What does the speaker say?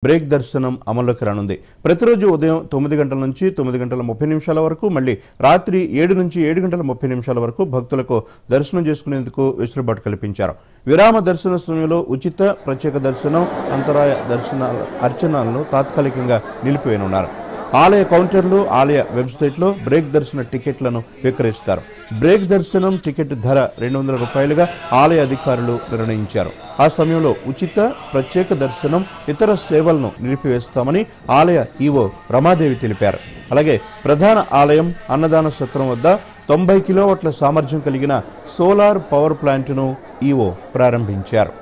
Break దర్శనం అమల్లోకి రానుంది. ప్రతిరోజు ఉదయం 9 గంటల నుంచి 9 గంటల 30 నిమిషాల వరకు, మళ్ళీ రాత్రి 7 నుంచి 7 గంటల 30 నిమిషాల వరకు భక్తులకు దర్శనం చేసుకునేందుకు వెసులుబాటు కల్పించారు. విరామ దర్శన సమయంలో ఉచిత, ప్రత్యేక దర్శనం, అంతరాయ అర్చనలను తాత్కాలికంగా నిలిపివేయనున్నారు. ఆలయ కౌంటర్లు, ఆలయ వెబ్సైట్లో బ్రేక్ దర్శన టికెట్లను విక్రయిస్తారు. బ్రేక్ దర్శనం టికెట్ ధర 200 రూపాయలుగా ఆలయ అధికారులు నిర్ణయించారు. ఆ సమయంలో ఉచిత, ప్రత్యేక దర్శనం, ఇతర సేవలను నిలిపివేస్తామని ఆలయ ఈవో రమాదేవి తెలిపారు. అలాగే ప్రధాన ఆలయం అన్నదాన సత్రం వద్ద 90 కిలోవాట్ల సామర్థ్యం కలిగిన సోలార్ పవర్ ప్లాంట్ను ఈవో ప్రారంభించారు.